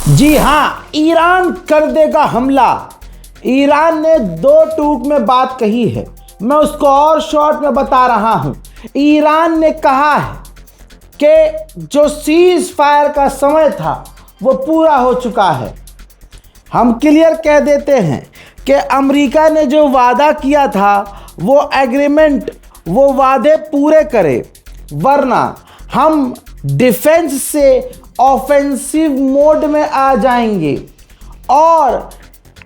जी हाँ, ईरान कर देगा हमला। ईरान ने दो टूक में बात कही है, मैं उसको और शॉर्ट में बता रहा हूं। ईरान ने कहा है कि जो सीज फायर का समय था वो पूरा हो चुका है। हम क्लियर कह देते हैं कि अमेरिका ने जो वादा किया था वो एग्रीमेंट, वो वादे पूरे करे, वरना हम डिफेंस से ऑफेंसिव मोड में आ जाएंगे और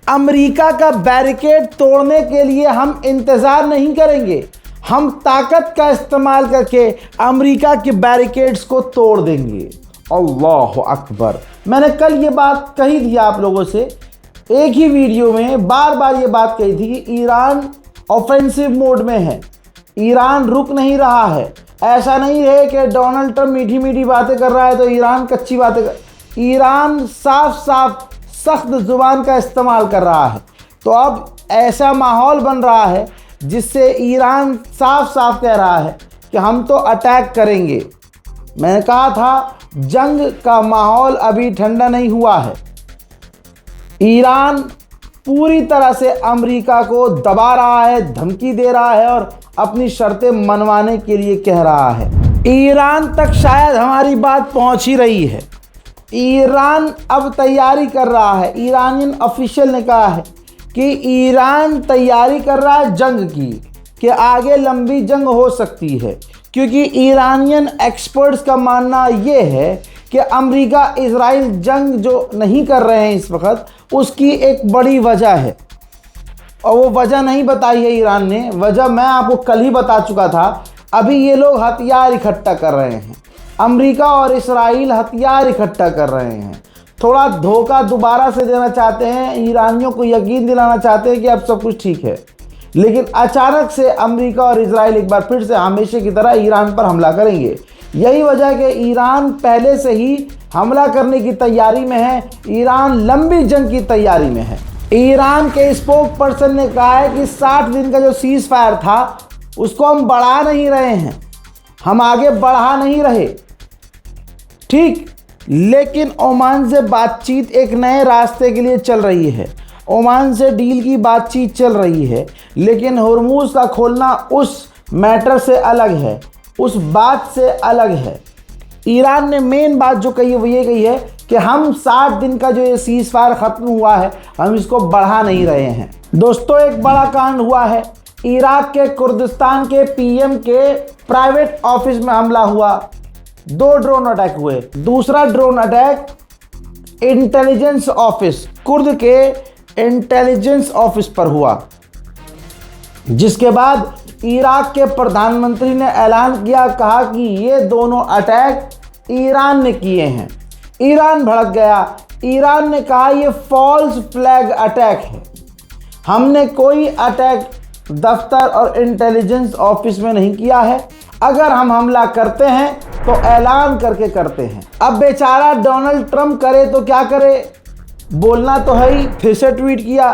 अमेरिका का बैरिकेड तोड़ने के लिए हम इंतज़ार नहीं करेंगे। हम ताकत का इस्तेमाल करके अमेरिका के बैरिकेड्स को तोड़ देंगे। अल्लाह अकबर। मैंने कल ये बात कही थी आप लोगों से, एक ही वीडियो में बार बार ये बात कही थी कि ईरान ऑफेंसिव मोड में है, ईरान रुक नहीं रहा है। ऐसा नहीं है कि डोनाल्ड ट्रंप मीठी मीठी बातें कर रहा है तो ईरान कच्ची बातें कर, ईरान साफ साफ सख्त ज़ुबान का इस्तेमाल कर रहा है। तो अब ऐसा माहौल बन रहा है जिससे ईरान साफ साफ कह रहा है कि हम तो अटैक करेंगे। मैंने कहा था जंग का माहौल अभी ठंडा नहीं हुआ है। ईरान पूरी तरह से अमेरिका को दबा रहा है, धमकी दे रहा है और अपनी शर्तें मनवाने के लिए कह रहा है। ईरान तक शायद हमारी बात पहुंच ही रही है। ईरान अब तैयारी कर रहा है। ईरानियन ऑफिशियल ने कहा है कि ईरान तैयारी कर रहा है जंग की, कि आगे लंबी जंग हो सकती है, क्योंकि ईरानियन एक्सपर्ट्स का मानना ये है कि अमेरिका इजराइल जंग जो नहीं कर रहे हैं इस वक्त, उसकी एक बड़ी वजह है और वो वजह नहीं बताई है ईरान ने। वजह मैं आपको कल ही बता चुका था। अभी ये लोग हथियार इकट्ठा कर रहे हैं, अमेरिका और इजराइल हथियार इकट्ठा कर रहे हैं। थोड़ा धोखा दोबारा से देना चाहते हैं, ईरानियों को यकीन दिलाना चाहते हैं कि अब सब कुछ ठीक है। लेकिन अचानक से अमेरिका और इजराइल एक बार फिर से हमेशा की तरह ईरान पर हमला करेंगे। यही वजह है कि ईरान पहले से ही हमला करने की तैयारी में है। ईरान लंबी जंग की तैयारी में है। ईरान के स्पोक पर्सन ने कहा है कि 60 दिन का जो सीज फायर था उसको हम बढ़ा नहीं रहे हैं, हम आगे बढ़ा नहीं रहे, ठीक। लेकिन ओमान से बातचीत एक नए रास्ते के लिए चल रही है। ओमान से डील की बातचीत चल रही है, लेकिन हुर्मुज़ का खोलना उस मैटर से अलग है, उस बात से अलग है। ईरान ने मेन बात जो कही है वो ये कही है कि हम 60 दिन का जो ये सीज फायर ख़त्म हुआ है हम इसको बढ़ा नहीं रहे हैं। दोस्तों, एक बड़ा कांड हुआ है। इराक के कुर्दिस्तान के पीएम के प्राइवेट ऑफिस में हमला हुआ, 2 ड्रोन अटैक हुए। दूसरा drone attack intelligence office, Kurd के इंटेलिजेंस ऑफिस पर हुआ, जिसके बाद इराक के प्रधानमंत्री ने ऐलान किया, कहा कि ये दोनों अटैक ईरान ने किए हैं। ईरान भड़क गया। ईरान ने कहा ये फॉल्स फ्लैग अटैक है, हमने कोई अटैक दफ्तर और इंटेलिजेंस ऑफिस में नहीं किया है। अगर हम हमला करते हैं तो ऐलान करके करते हैं। अब बेचारा डोनाल्ड ट्रंप करे तो क्या करे, बोलना तो है ही। फिर से ट्वीट किया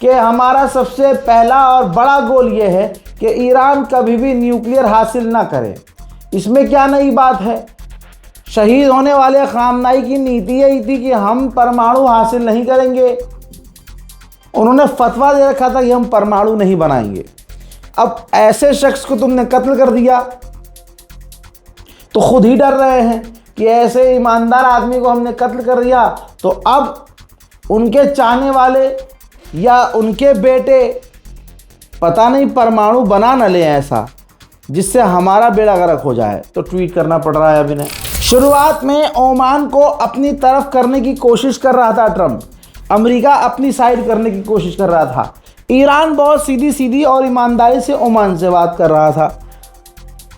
कि हमारा सबसे पहला और बड़ा गोल ये है कि ईरान कभी भी न्यूक्लियर हासिल ना करे। इसमें क्या नई बात है। शहीद होने वाले खामनाई की नीति यही थी कि हम परमाणु हासिल नहीं करेंगे। उन्होंने फतवा दे रखा था कि हम परमाणु नहीं बनाएंगे। अब ऐसे शख्स को तुमने कत्ल कर दिया तो खुद ही डर रहे हैं कि ऐसे ईमानदार आदमी को हमने कत्ल कर दिया तो अब उनके चाहने वाले या उनके बेटे पता नहीं परमाणु बना न ले ऐसा जिससे हमारा बेड़ा गर्क हो जाए। तो ट्वीट करना पड़ रहा है अभी ने। शुरुआत में ओमान को अपनी तरफ करने की कोशिश कर रहा था ट्रंप, अमेरिका अपनी साइड करने की कोशिश कर रहा था। ईरान बहुत सीधी सीधी और ईमानदारी से ओमान से बात कर रहा था।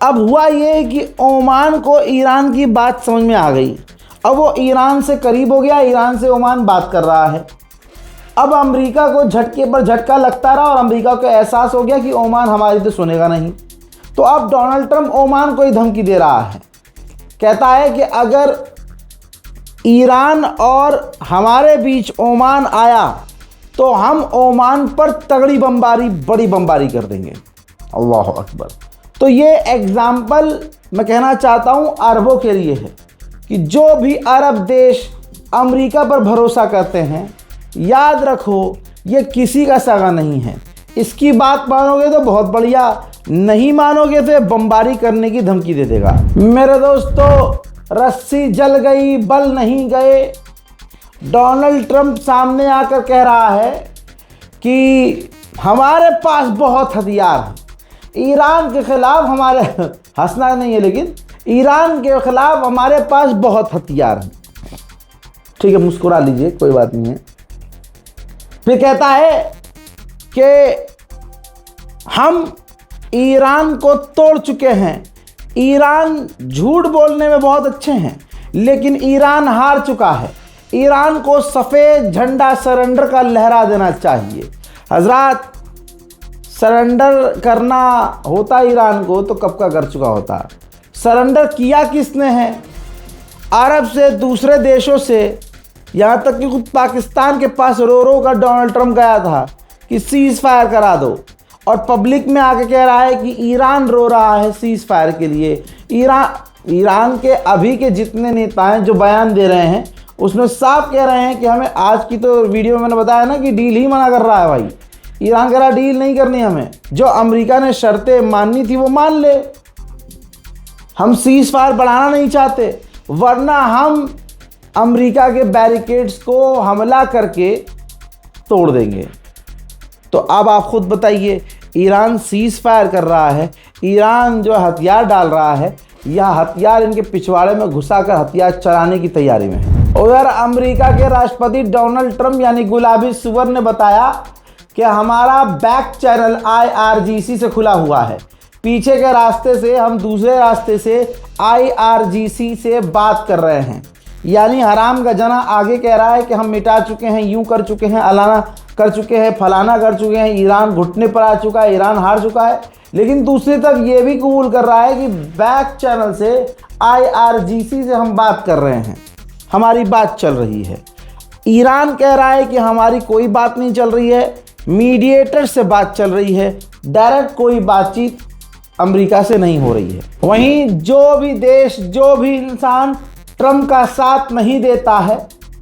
अब हुआ ये कि ओमान को ईरान की बात समझ में आ गई। अब वो ईरान से करीब हो गया, ईरान से ओमान बात कर रहा है। अब अमेरिका को झटके पर झटका लगता रहा और अमेरिका को एहसास हो गया कि ओमान हमारी तो सुनेगा नहीं। तो अब डोनाल्ड ट्रंप ओमान को ही धमकी दे रहा है, कहता है कि अगर ईरान और हमारे बीच ओमान आया तो हम ओमान पर तगड़ी बमबारी, बड़ी बमबारी कर देंगे। अल्लाह अकबर। तो ये एग्जाम्पल मैं कहना चाहता हूँ अरबों के लिए है कि जो भी अरब देश अमेरिका पर भरोसा करते हैं, याद रखो ये किसी का सगा नहीं है। इसकी बात मानोगे तो बहुत बढ़िया, नहीं मानोगे तो बमबारी करने की धमकी दे देगा। मेरे दोस्तों, रस्सी जल गई बल नहीं गए। डोनाल्ड ट्रंप सामने आकर कह रहा है कि हमारे पास बहुत हथियार हैं, ईरान के खिलाफ हमारे हंसना नहीं है, लेकिन ईरान के खिलाफ हमारे पास बहुत हथियार हैं। ठीक है, मुस्कुरा लीजिए, कोई बात नहीं है। फिर कहता है कि हम ईरान को तोड़ चुके हैं, ईरान झूठ बोलने में बहुत अच्छे हैं, लेकिन ईरान हार चुका है, ईरान को सफ़ेद झंडा सरेंडर का लहरा देना चाहिए। हजरात, सरेंडर करना होता ईरान को तो कब का कर चुका होता। सरेंडर किया किसने है? अरब से, दूसरे देशों से, यहाँ तक कि खुद पाकिस्तान के पास रो का डोनाल्ड ट्रंप गया था कि सीज़ फायर करा दो, और पब्लिक में आके कह रहा है कि ईरान रो रहा है सीज़ फायर के लिए। ईरान के अभी के जितने नेता हैं जो बयान दे रहे हैं उसमें साफ कह रहे हैं कि हमें, आज की तो वीडियो में मैंने बताया ना कि डील ही मना कर रहा है भाई। ईरान कह रहा डील नहीं करनी हमें, जो अमेरिका ने शर्तें माननी थी वो मान ले, हम सीज़ फायर बढ़ाना नहीं चाहते, वरना हम अमेरिका के बैरिकेड्स को हमला करके तोड़ देंगे। तो अब आप खुद बताइए, ईरान सीज़ फायर कर रहा है, ईरान जो हथियार डाल रहा है, यह हथियार इनके पिछवाड़े में घुसाकर हथियार चलाने की तैयारी में है। उधर अमेरिका के राष्ट्रपति डोनाल्ड ट्रंप यानी गुलाबी सुअर ने बताया कि हमारा बैक चैनल IRGC से खुला हुआ है, पीछे के रास्ते से हम दूसरे रास्ते से IRGC से बात कर रहे हैं। यानी हराम का जना आगे कह रहा है कि हम मिटा चुके हैं, यूं कर चुके हैं, अलाना कर चुके हैं, फलाना कर चुके हैं, ईरान घुटने पर आ चुका है, ईरान हार चुका है। लेकिन दूसरी तरफ ये भी कबूल कर रहा है कि बैक चैनल से IRGC से हम बात कर रहे हैं, हमारी बात चल रही है। ईरान कह रहा है कि हमारी कोई बात नहीं चल रही है, मीडिएटर से बात चल रही है, डायरेक्ट कोई बातचीत अमेरिका से नहीं हो रही है। वहीं जो भी देश, जो भी इंसान ट्रंप का साथ नहीं देता है,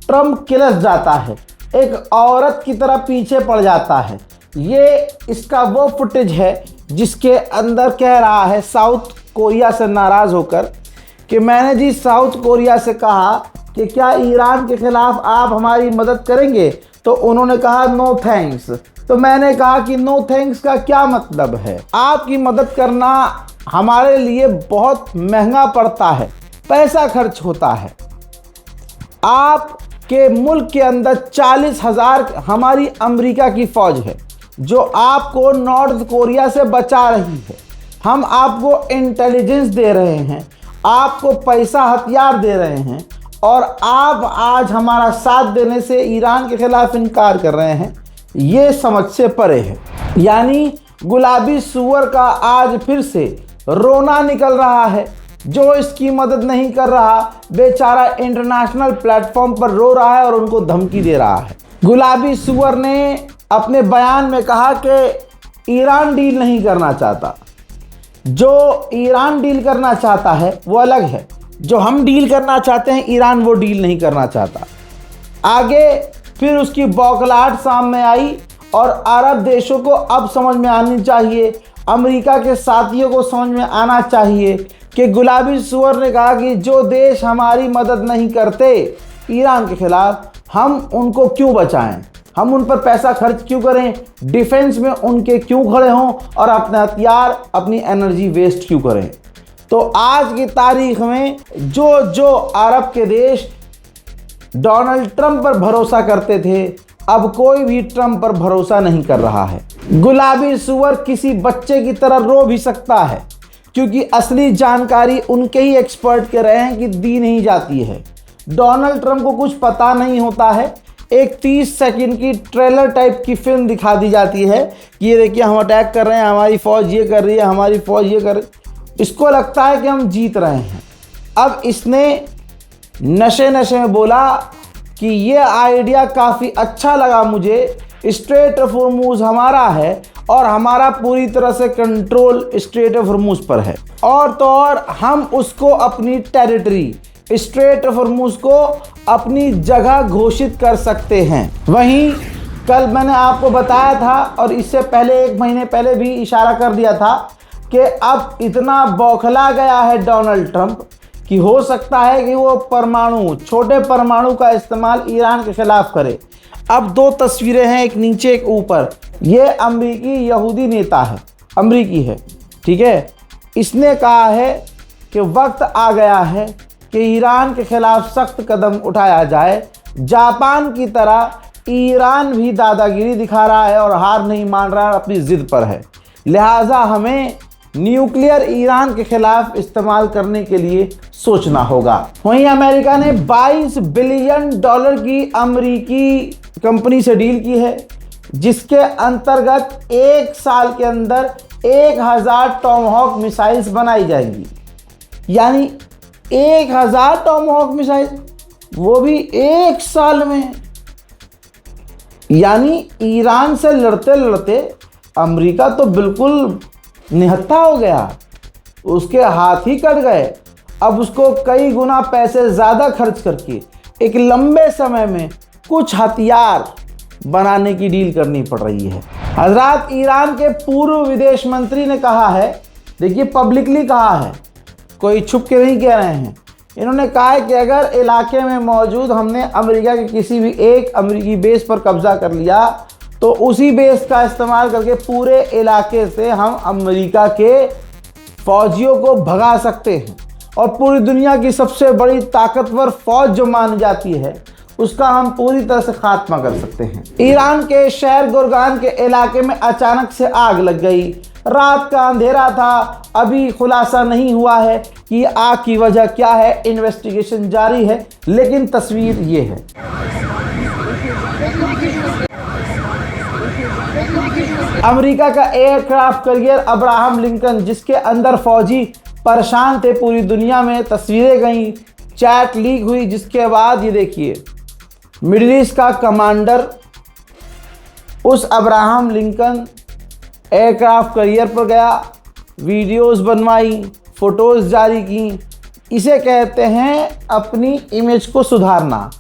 ट्रंप किलस जाता है, एक औरत की तरह पीछे पड़ जाता है। ये इसका वो फुटेज है जिसके अंदर कह रहा है साउथ कोरिया से नाराज़ होकर कि मैंने जी साउथ कोरिया से कहा कि क्या ईरान के खिलाफ आप हमारी मदद करेंगे, तो उन्होंने कहा नो थैंक्स। तो मैंने कहा कि नो थैंक्स का क्या मतलब है? आपकी मदद करना हमारे लिए बहुत महंगा पड़ता है, पैसा खर्च होता है। आपके मुल्क के अंदर 40,000 हमारी अमेरिका की फ़ौज है जो आपको नॉर्थ कोरिया से बचा रही है। हम आपको इंटेलिजेंस दे रहे हैं, आपको पैसा, हथियार दे रहे हैं, और आप आज हमारा साथ देने से ईरान के खिलाफ इनकार कर रहे हैं। ये समझ से परे है। यानी गुलाबी सुअर का आज फिर से रोना निकल रहा है। जो इसकी मदद नहीं कर रहा बेचारा इंटरनेशनल प्लेटफॉर्म पर रो रहा है और उनको धमकी दे रहा है। गुलाबी सुअर ने अपने बयान में कहा कि ईरान डील नहीं करना चाहता। जो ईरान डील करना चाहता है वो अलग है, जो हम डील करना चाहते हैं ईरान वो डील नहीं करना चाहता। आगे फिर उसकी बौखलाहट सामने आई और अरब देशों को अब समझ में आनी चाहिए, अमेरिका के साथियों को समझ में आना चाहिए कि गुलाबी सुअर ने कहा कि जो देश हमारी मदद नहीं करते ईरान के खिलाफ, हम उनको क्यों बचाएं, हम उन पर पैसा खर्च क्यों करें, डिफेंस में उनके क्यों खड़े हों और अपने हथियार, अपनी एनर्जी वेस्ट क्यों करें। तो आज की तारीख में जो अरब के देश डोनाल्ड ट्रंप पर भरोसा करते थे, अब कोई भी ट्रंप पर भरोसा नहीं कर रहा है। गुलाबी सुअर किसी बच्चे की तरह रो भी सकता है, क्योंकि असली जानकारी उनके ही एक्सपर्ट के रहे हैं कि दी नहीं जाती है। डोनाल्ड ट्रंप को कुछ पता नहीं होता है। एक 30 सेकंड की ट्रेलर टाइप की फिल्म दिखा दी जाती है कि ये देखिए हम अटैक कर रहे हैं, हमारी फ़ौज ये कर रही है, हमारी फ़ौज ये कर रही है। इसको लगता है कि हम जीत रहे हैं। अब इसने नशे में बोला कि ये आइडिया काफ़ी अच्छा लगा मुझे, स्ट्रेट ऑफ हॉर्मुज़ हमारा है और हमारा पूरी तरह से कंट्रोल स्ट्रेट ऑफ हॉर्मुज़ पर है, और तो और हम उसको अपनी टेरिटरी स्ट्रेट ऑफ हॉर्मुज को अपनी जगह घोषित कर सकते हैं। वहीं कल मैंने आपको बताया था और इससे पहले 1 महीने पहले भी इशारा कर दिया था कि अब इतना बौखला गया है डोनाल्ड ट्रंप कि हो सकता है कि वो छोटे परमाणु का इस्तेमाल ईरान के खिलाफ करे। अब 2 तस्वीरें हैं, एक नीचे एक ऊपर। ये अमेरिकी यहूदी नेता है, अमेरिकी है, ठीक है। इसने कहा है कि वक्त आ गया है कि ईरान के खिलाफ सख्त कदम उठाया जाए। जापान की तरह ईरान भी दादागिरी दिखा रहा है और हार नहीं मान रहा, अपनी जिद पर है। लिहाजा हमें न्यूक्लियर ईरान के खिलाफ इस्तेमाल करने के लिए सोचना होगा। वहीं अमेरिका ने $22 बिलियन की अमेरिकी कंपनी से डील की है, जिसके अंतर्गत 1 साल के अंदर 1000 टॉमहॉक मिसाइल्स बनाई जाएंगी। यानी 1000 टॉमहॉक मिसाइल, वो भी 1 साल में। यानी ईरान से लड़ते लड़ते अमेरिका तो बिल्कुल निहत्था हो गया, उसके हाथ ही कट गए। अब उसको कई गुना पैसे ज़्यादा खर्च करके एक लंबे समय में कुछ हथियार बनाने की डील करनी पड़ रही है। हजरात, ईरान के पूर्व विदेश मंत्री ने कहा है, देखिए पब्लिकली कहा है, कोई छुप के नहीं कह रहे हैं। इन्होंने कहा है कि अगर इलाके में मौजूद हमने अमेरिका के किसी भी एक अमेरिकी बेस पर कब्जा कर लिया तो उसी बेस का इस्तेमाल करके पूरे इलाके से हम अमेरिका के फौजियों को भगा सकते हैं और पूरी दुनिया की सबसे बड़ी ताकतवर फौज जो मानी जाती है उसका हम पूरी तरह से खात्मा कर सकते हैं। ईरान के शहर गुरगान के इलाके में अचानक से आग लग गई। रात का अंधेरा था, अभी खुलासा नहीं हुआ है कि आग की वजह क्या है, इन्वेस्टिगेशन जारी है, लेकिन तस्वीर ये है। अमेरिका का एयरक्राफ्ट कैरियर अब्राहम लिंकन, जिसके अंदर फौजी परेशान थे पूरी दुनिया में, तस्वीरें गई, चैट लीक हुई, जिसके बाद ये देखिए मिडिल ईस्ट का कमांडर उस अब्राहम लिंकन एयरक्राफ्ट कैरियर पर गया, वीडियोस बनवाई, फोटोज़ जारी की। इसे कहते हैं अपनी इमेज को सुधारना।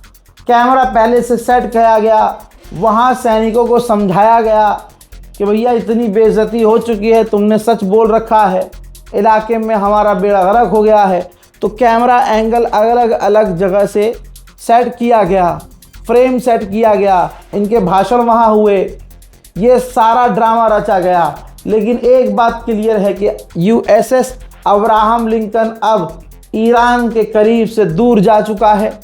कैमरा पहले से सेट किया गया, वहाँ सैनिकों को समझाया गया कि भैया इतनी बेइज्जती हो चुकी है, तुमने सच बोल रखा है, इलाके में हमारा बेड़ा गर्क हो गया है। तो कैमरा एंगल अलग अलग जगह से सेट किया गया, फ्रेम सेट किया गया, इनके भाषण वहाँ हुए, ये सारा ड्रामा रचा गया। लेकिन एक बात क्लियर है कि यूएसएस अब्राहम लिंकन अब ईरान के करीब से दूर जा चुका है।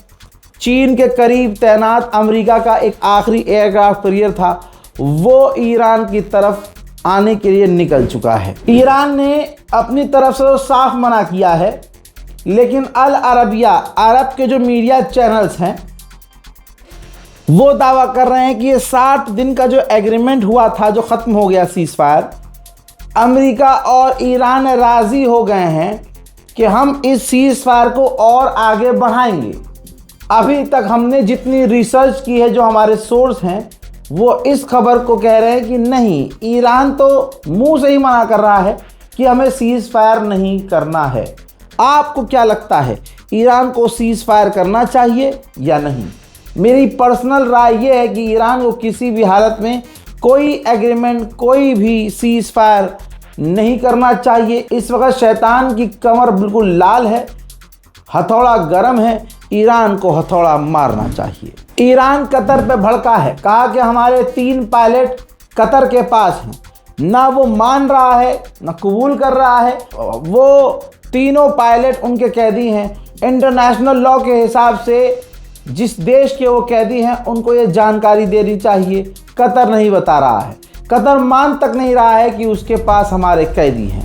चीन के करीब तैनात अमेरिका का एक आखिरी एयरक्राफ्ट कैरियर था, वो ईरान की तरफ आने के लिए निकल चुका है। ईरान ने अपनी तरफ से तो साफ मना किया है, लेकिन अल अरबिया, अरब के जो मीडिया चैनल्स हैं, वो दावा कर रहे हैं कि ये 60 दिन का जो एग्रीमेंट हुआ था, जो ख़त्म हो गया सीज़ फायर, अमेरिका और ईरान राज़ी हो गए हैं कि हम इस सीज़ फायर को और आगे बढ़ाएंगे। अभी तक हमने जितनी रिसर्च की है, जो हमारे सोर्स हैं, वो इस खबर को कह रहे हैं कि नहीं, ईरान तो मुंह से ही मना कर रहा है कि हमें सीज़ फायर नहीं करना है। आपको क्या लगता है, ईरान को सीज़ फायर करना चाहिए या नहीं? मेरी पर्सनल राय ये है कि ईरान को किसी भी हालत में कोई एग्रीमेंट, कोई भी सीज़ फायर नहीं करना चाहिए। इस वक्त शैतान की कमर बिल्कुल लाल है, हथौड़ा गर्म है, ईरान को हथौड़ा मारना चाहिए। ईरान कतर पे भड़का है, कहा कि हमारे 3 पायलट कतर के पास हैं, ना वो मान रहा है ना कबूल कर रहा है। वो तीनों पायलट उनके कैदी हैं। इंटरनेशनल लॉ के हिसाब से जिस देश के वो कैदी हैं उनको ये जानकारी देनी चाहिए। कतर नहीं बता रहा है, कतर मान तक नहीं रहा है कि उसके पास हमारे कैदी हैं।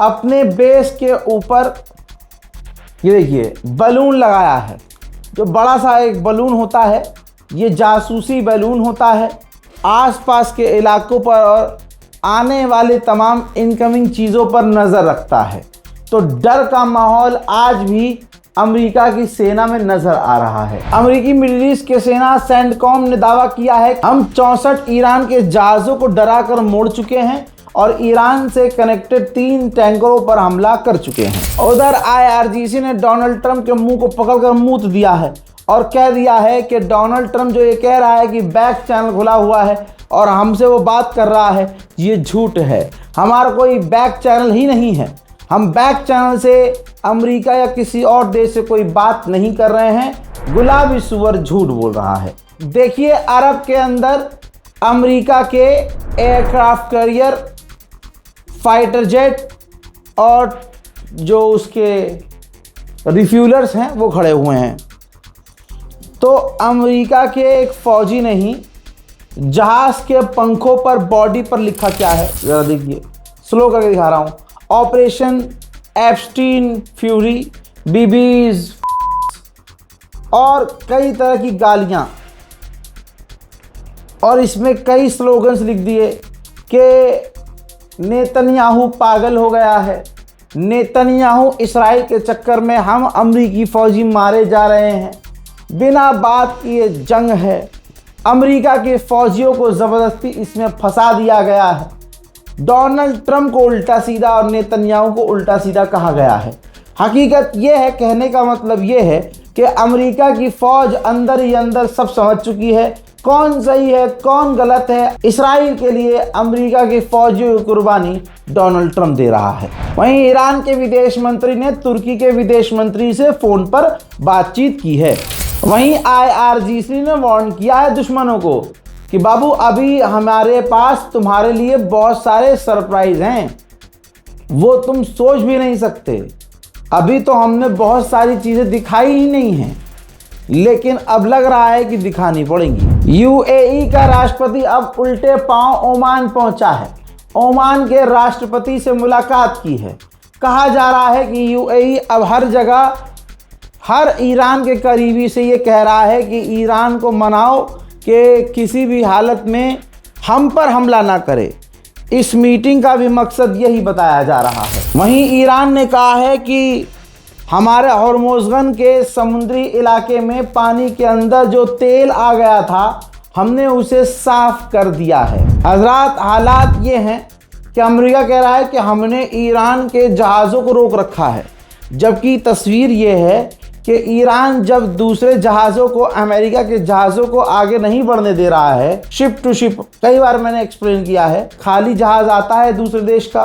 अपने बेस के ऊपर ये देखिए बलून लगाया है। जो बड़ा सा एक बलून होता है, ये जासूसी बलून होता है, आसपास के इलाकों पर और आने वाले तमाम इनकमिंग चीज़ों पर नज़र रखता है। तो डर का माहौल आज भी अमेरिका की सेना में नजर आ रहा है। अमेरिकी मिडिल ईस्ट के सेना सेंटकॉम ने दावा किया है हम 64 ईरान के जहाज़ों को डराकर मोड़ चुके हैं और ईरान से कनेक्टेड 3 टैंकरों पर हमला कर चुके हैं। उधर IRGC ने डोनाल्ड ट्रंप के मुंह को पकड़कर मूत दिया है और कह दिया है कि डोनाल्ड ट्रंप जो ये कह रहा है कि बैक चैनल खुला हुआ है और हमसे वो बात कर रहा है, ये झूठ है। हमारा कोई बैक चैनल ही नहीं है। हम बैक चैनल से अमेरिका या किसी और देश से कोई बात नहीं कर रहे हैं। गुलाबी सुअर झूठ बोल रहा है। देखिए अरब के अंदर अमेरिका के एयरक्राफ्ट कैरियर, फाइटर जेट और जो उसके रिफ्यूलर्स हैं वो खड़े हुए हैं। तो अमेरिका के एक फौजी ने ही जहाज के पंखों पर, बॉडी पर लिखा क्या है ज़रा देखिए, स्लो करके दिखा रहा हूँ। ऑपरेशन एप्स्टीन फ्यूरी, बीबीज और कई तरह की गालियाँ, और इसमें कई स्लोगन्स लिख दिए कि नेतन्याहू पागल हो गया है, नेतन्याहू इसराइल के चक्कर में हम अमेरिकी फ़ौजी मारे जा रहे हैं, बिना बात किए जंग है, अमेरिका के फ़ौजियों को ज़बरदस्ती इसमें फंसा दिया गया है। डोनाल्ड ट्रंप को उल्टा सीधा और नेतन्याहू को उल्टा सीधा कहा गया है। हकीकत यह है, कहने का मतलब ये है कि अमेरिका की फ़ौज अंदर ही अंदर सब समझ चुकी है कौन सही है कौन गलत है। इसराइल के लिए अमेरिका की फ़ौजियों की कुर्बानी डोनाल्ड ट्रंप दे रहा है। वहीं ईरान के विदेश मंत्री ने तुर्की के विदेश मंत्री से फ़ोन पर बातचीत की है। वहीं IRGC ने वार्न किया है दुश्मनों को कि बाबू अभी हमारे पास तुम्हारे लिए बहुत सारे सरप्राइज हैं, वो तुम सोच भी नहीं सकते। अभी तो हमने बहुत सारी चीज़ें दिखाई ही नहीं हैं, लेकिन अब लग रहा है कि दिखानी पड़ेंगी। UAE का राष्ट्रपति अब उल्टे पांव ओमान पहुंचा है। ओमान के राष्ट्रपति से मुलाकात की है। कहा जा रहा है कि UAE अब हर जगह, हर ईरान के करीबी से ये कह रहा है कि ईरान को मनाओ कि किसी भी हालत में हम पर हमला ना करे। इस मीटिंग का भी मकसद यही बताया जा रहा है। वहीं ईरान ने कहा है कि हमारे हॉर्मोज़गन के समुद्री इलाके में पानी के अंदर जो तेल आ गया था, हमने उसे साफ कर दिया है। हज़रात, हालात ये हैं कि अमेरिका कह रहा है कि हमने ईरान के जहाज़ों को रोक रखा है, जबकि तस्वीर ये है कि ईरान जब दूसरे जहाज़ों को, अमेरिका के जहाज़ों को आगे नहीं बढ़ने दे रहा है, शिप टू शिप, कई बार मैंने एक्सप्लेन किया है, खाली जहाज़ आता है दूसरे देश का।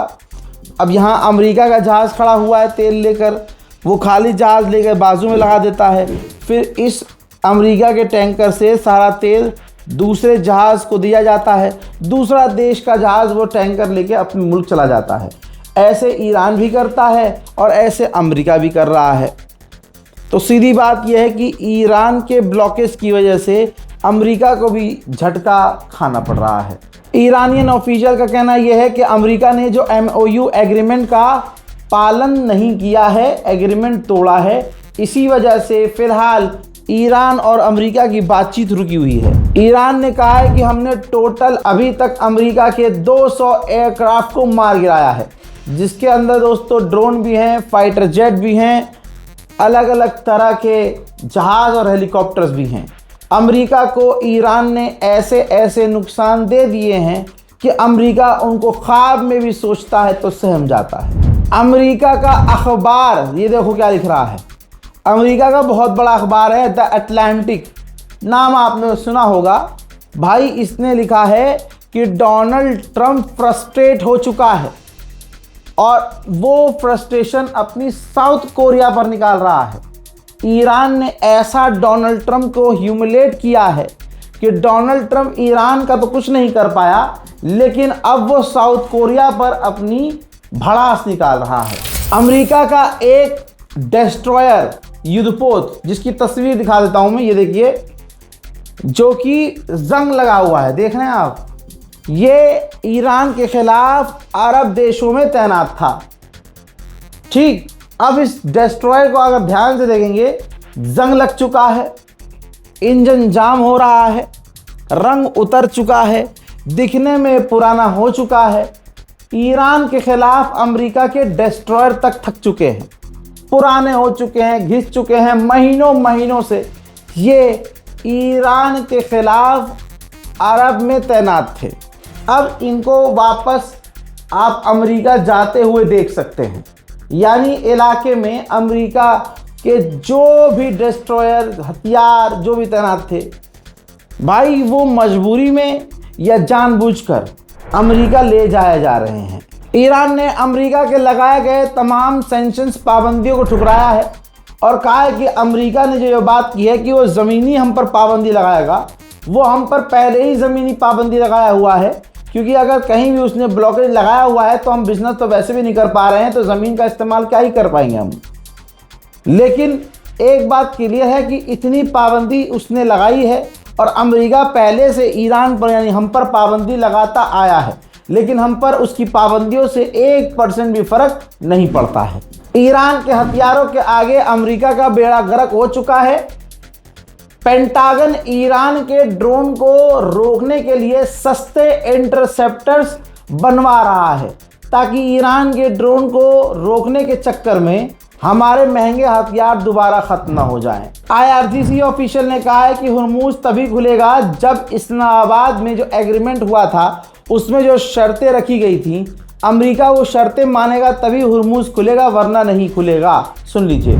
अब यहाँ अमेरिका का जहाज़ खड़ा हुआ है तेल लेकर, वो खाली जहाज़ लेकर बाजू में लगा देता है, फिर इस अमेरिका के टैंकर से सारा तेल दूसरे जहाज़ को दिया जाता है, दूसरा देश का जहाज़ वो टैंकर लेके अपने मुल्क चला जाता है। ऐसे ईरान भी करता है और ऐसे अमेरिका भी कर रहा है। तो सीधी बात यह है कि ईरान के ब्लॉकेज की वजह से अमेरिका को भी झटका खाना पड़ रहा है। ईरानियन ऑफिशियल का कहना यह है कि अमेरिका ने जो MOU एग्रीमेंट का पालन नहीं किया है, एग्रीमेंट तोड़ा है, इसी वजह से फ़िलहाल ईरान और अमेरिका की बातचीत रुकी हुई है। ईरान ने कहा है कि हमने टोटल अभी तक अमेरिका के 200 एयरक्राफ्ट को मार गिराया है, जिसके अंदर दोस्तों ड्रोन भी हैं, फाइटर जेट भी हैं, अलग अलग तरह के जहाज़ और हेलीकॉप्टर्स भी हैं। अमेरिका को ईरान ने ऐसे ऐसे नुकसान दे दिए हैं कि अमेरिका उनको ख्वाब में भी सोचता है तो सहम जाता है। अमेरिका का अखबार, ये देखो क्या लिख रहा है, अमेरिका का बहुत बड़ा अखबार है द अटलांटिक, नाम आपने सुना होगा भाई। इसने लिखा है कि डोनाल्ड ट्रंप फ्रस्ट्रेट हो चुका है और वो फ्रस्ट्रेशन अपनी साउथ कोरिया पर निकाल रहा है। ईरान ने ऐसा डोनाल्ड ट्रंप को ह्यूमिलेट किया है कि डोनाल्ड ट्रंप ईरान का तो कुछ नहीं कर पाया, लेकिन अब वो साउथ कोरिया पर अपनी भड़ास निकाल रहा है। अमेरिका का एक डिस्ट्रॉयर युद्धपोत, जिसकी तस्वीर दिखा देता हूं मैं, ये देखिए, जो कि जंग लगा हुआ है, देख रहे हैं आप, ये ईरान के खिलाफ अरब देशों में तैनात था। ठीक, अब इस डिस्ट्रॉयर को अगर ध्यान से देखेंगे, जंग लग चुका है, इंजन जाम हो रहा है, रंग उतर चुका है, दिखने में पुराना हो चुका है। ईरान के खिलाफ अमेरिका के डिस्ट्रॉयर तक थक चुके हैं, पुराने हो चुके हैं, घिस चुके हैं। महीनों महीनों से ये ईरान के खिलाफ अरब में तैनात थे। अब इनको वापस आप अमेरिका जाते हुए देख सकते हैं, यानी इलाके में अमेरिका के जो भी डिस्ट्रॉयर, हथियार जो भी तैनात थे, भाई वो मजबूरी में या जानबूझकर अमेरिका ले जाए जा रहे हैं। ईरान ने अमेरिका के लगाए गए तमाम सैंक्शंस, पाबंदियों को ठुकराया है और कहा है कि अमेरिका ने जो बात की है कि वो ज़मीनी हम पर पाबंदी लगाएगा, वो हम पर पहले ही ज़मीनी पाबंदी लगाया हुआ है, क्योंकि अगर कहीं भी उसने ब्लॉकेज लगाया हुआ है तो हम बिजनेस तो वैसे भी नहीं कर पा रहे हैं, तो ज़मीन का इस्तेमाल क्या ही कर पाएंगे हम। लेकिन एक बात क्लियर है कि इतनी पाबंदी उसने लगाई है और अमेरिका पहले से ईरान पर, यानी हम पर पाबंदी लगाता आया है, लेकिन हम पर उसकी पाबंदियों से 1% भी फर्क नहीं पड़ता है। ईरान के हथियारों के आगे अमेरिका का बेड़ा गर्क हो चुका है। पेंटागन ईरान के ड्रोन को रोकने के लिए सस्ते इंटरसेप्टर्स बनवा रहा है, ताकि ईरान के ड्रोन को रोकने के चक्कर में हमारे महंगे हथियार दोबारा खत्म ना हो जाएं। IRGC ऑफिशियल ने कहा है कि हुर्मुज तभी खुलेगा जब इस्लामाबाद में जो एग्रीमेंट हुआ था उसमें जो शर्तें रखी गई थी, अमेरिका वो शर्तें मानेगा तभी हुर्मुज खुलेगा, वरना नहीं खुलेगा। सुन लीजिए।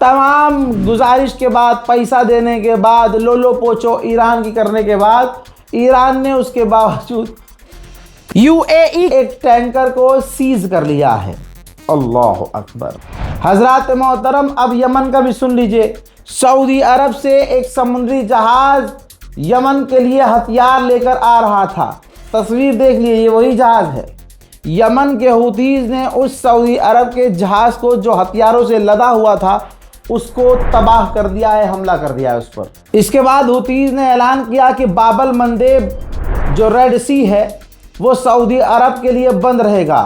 तमाम गुजारिश के बाद, पैसा देने के बाद, लोलो पोचो ईरान की करने के बाद, ईरान ने उसके बावजूद UAE एक टैंकर को सीज कर लिया है। अल्लाह अकबर। हजरात मोहतरम, अब यमन का भी सुन लीजिए। सऊदी अरब से एक समुद्री जहाज यमन के लिए हथियार लेकर आ रहा था। तस्वीर देख लीजिए, ये वही जहाज है। यमन के हुतीज ने उस सऊदी अरब के जहाज को, जो हथियारों से लदा हुआ था, उसको तबाह कर दिया है, हमला कर दिया है उस पर। इसके बाद हुतीज ने ऐलान किया कि बाबल मंदेब जो रेड सी है वो सऊदी अरब के लिए बंद रहेगा।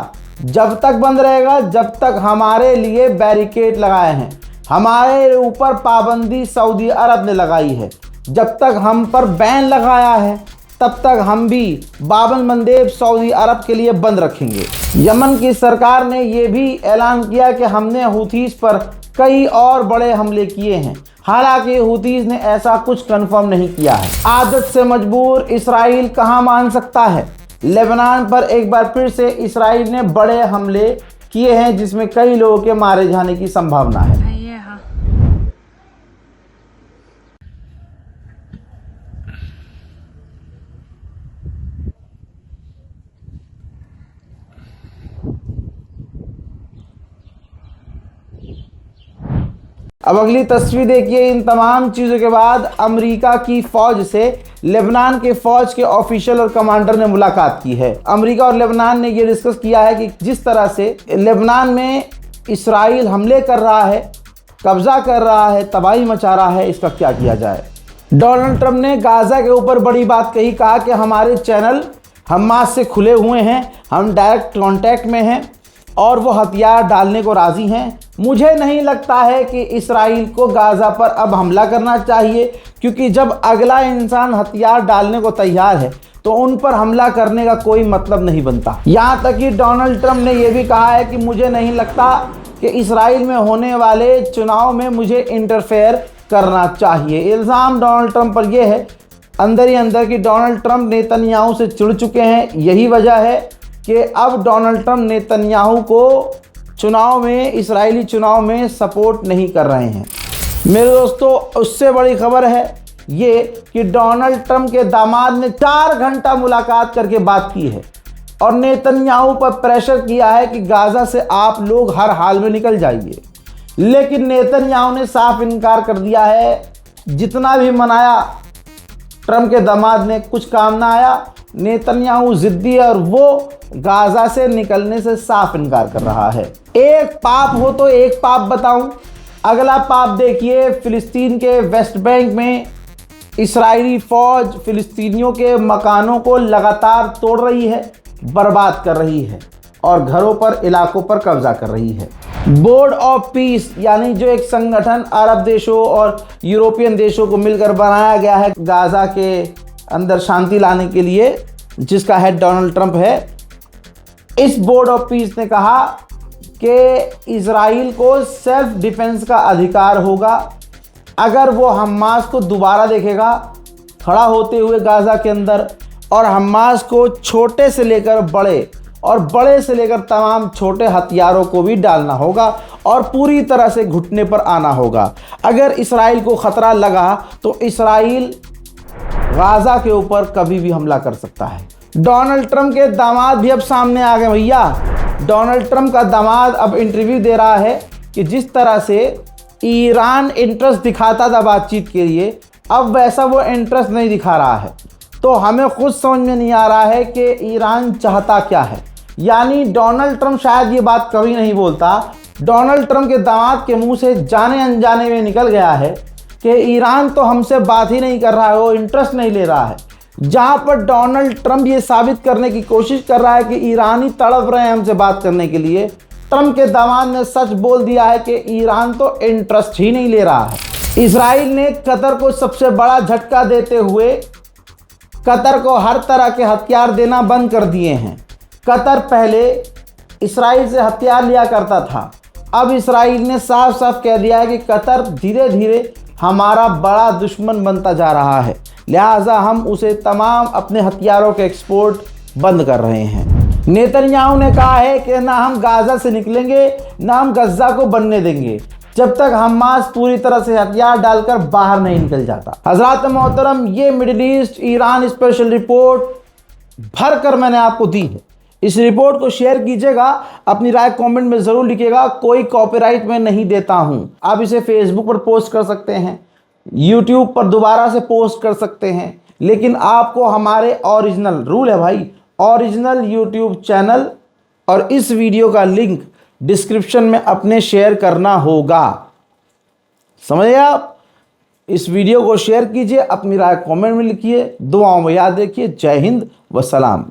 जब तक बंद रहेगा जब तक हमारे लिए बैरिकेड लगाए हैं, हमारे ऊपर पाबंदी सऊदी अरब ने लगाई है। जब तक हम पर बैन लगाया है तब तक हम भी बाबल मंदेब सऊदी अरब के लिए बंद रखेंगे। यमन की सरकार ने यह भी ऐलान किया कि हमने हुतीज पर कई और बड़े हमले किए हैं। हालांकि हुतीज ने ऐसा कुछ कंफर्म नहीं किया है। आदत से मजबूर इसराइल कहां मान सकता है। लेबनान पर एक बार फिर से इसराइल ने बड़े हमले किए हैं, जिसमें कई लोगों के मारे जाने की संभावना है। अब अगली तस्वीर देखिए। इन तमाम चीज़ों के बाद अमेरिका की फ़ौज से लेबनान के फ़ौज के ऑफिशियल और कमांडर ने मुलाकात की है। अमेरिका और लेबनान ने ये डिस्कस किया है कि जिस तरह से लेबनान में इसराइल हमले कर रहा है, कब्ज़ा कर रहा है, तबाही मचा रहा है, इसका क्या किया जाए। डोनाल्ड ट्रंप ने गाज़ा के ऊपर बड़ी बात कही, कहा कि हमारे चैनल हमास से खुले हुए हैं, हम डायरेक्ट कॉन्टैक्ट में हैं और वो हथियार डालने को राज़ी हैं। मुझे नहीं लगता है कि इसराइल को गाज़ा पर अब हमला करना चाहिए, क्योंकि जब अगला इंसान हथियार डालने को तैयार है तो उन पर हमला करने का कोई मतलब नहीं बनता। यहाँ तक कि डोनाल्ड ट्रंप ने यह भी कहा है कि मुझे नहीं लगता कि इसराइल में होने वाले चुनाव में मुझे इंटरफेयर करना चाहिए। इल्ज़ाम डोनाल्ड ट्रंप पर यह है अंदर ही अंदर कि डोनाल्ड ट्रंप नेतन्याहू से चिढ़ चुके हैं। यही वजह है कि अब डोनाल्ड ट्रंप नेतन्याहू को चुनाव में, इजरायली चुनाव में सपोर्ट नहीं कर रहे हैं। मेरे दोस्तों, उससे बड़ी खबर है ये कि डोनाल्ड ट्रंप के दामाद ने 4 घंटा मुलाकात करके बात की है और नेतन्याहू पर प्रेशर किया है कि गाजा से आप लोग हर हाल में निकल जाइए। लेकिन नेतन्याहू ने साफ इनकार कर दिया है। जितना भी मनाया ट्रंप के दामाद ने, कुछ काम ना आया। नेतन्याहू जिद्दी है और वो गाजा से निकलने से साफ इनकार कर रहा है। एक पाप हो तो एक पाप बताऊं। अगला पाप देखिए, फिलिस्तीन के वेस्ट बैंक में इस्राएली फौज फिलिस्तीनियों के मकानों को लगातार तोड़ रही है, बर्बाद कर रही है और घरों पर, इलाकों पर कब्जा कर रही है। बोर्ड ऑफ पीस यानी जो एक संगठन अरब देशों और यूरोपियन देशों को मिलकर बनाया गया है गाजा के अंदर शांति लाने के लिए, जिसका हेड डोनाल्ड ट्रंप है, इस बोर्ड ऑफ पीस ने कहा कि इजराइल को सेल्फ डिफेंस का अधिकार होगा अगर वो हमास को दोबारा देखेगा खड़ा होते हुए गाजा के अंदर, और हमास को छोटे से लेकर बड़े और बड़े से लेकर तमाम छोटे हथियारों को भी डालना होगा और पूरी तरह से घुटने पर आना होगा। अगर इसराइल को ख़तरा लगा तो इसराइल गाजा के ऊपर कभी भी हमला कर सकता है। डोनाल्ड ट्रंप के दामाद भी अब सामने आ गए भैया। डोनाल्ड ट्रंप का दामाद अब इंटरव्यू दे रहा है कि जिस तरह से ईरान इंटरेस्ट दिखाता था बातचीत के लिए, अब वैसा वो इंटरेस्ट नहीं दिखा रहा है। तो हमें खुद समझ में नहीं आ रहा है कि ईरान चाहता क्या है। यानी डोनाल्ड ट्रंप शायद ये बात कभी नहीं बोलता। डोनाल्ड ट्रंप के दामाद के मुंह से जाने अनजाने में निकल गया है कि ईरान तो हमसे बात ही नहीं कर रहा है, वो इंटरेस्ट नहीं ले रहा है। जहां पर डोनाल्ड ट्रंप ये साबित करने की कोशिश कर रहा है कि ईरानी तड़प रहे हैं हमसे बात करने के लिए, ट्रंप के दामाद ने सच बोल दिया है कि ईरान तो इंटरेस्ट ही नहीं ले रहा है। इजराइल ने कतर को सबसे बड़ा झटका देते हुए कतर को हर तरह के हथियार देना बंद कर दिए हैं। कतर पहले इजराइल से हथियार लिया करता था, अब इजराइल ने साफ साफ कह दिया है कि कतर धीरे धीरे हमारा बड़ा दुश्मन बनता जा रहा है, लिहाजा हम उसे तमाम अपने हथियारों के एक्सपोर्ट बंद कर रहे हैं। नेतन्याहू ने कहा है कि ना हम गाजा से निकलेंगे, ना हम गजा को बनने देंगे जब तक हमास पूरी तरह से हथियार डालकर बाहर नहीं निकल जाता। हजरात मोहतरम, ये middle east Iran special report भर कर मैंने आपको दी है। इस रिपोर्ट को शेयर कीजिएगा, अपनी राय कमेंट में ज़रूर लिखिएगा। कोई कॉपीराइट में नहीं देता हूं। आप इसे फेसबुक पर पोस्ट कर सकते हैं, यूट्यूब पर दोबारा से पोस्ट कर सकते हैं, लेकिन आपको हमारे ओरिजिनल रूल है भाई, ओरिजिनल यूट्यूब चैनल और इस वीडियो का लिंक डिस्क्रिप्शन में अपने शेयर करना होगा। समझे आप? इस वीडियो को शेयर कीजिए, अपनी राय कमेंट में लिखिए, दुआओं में याद रखिए। जय हिंद व सलाम।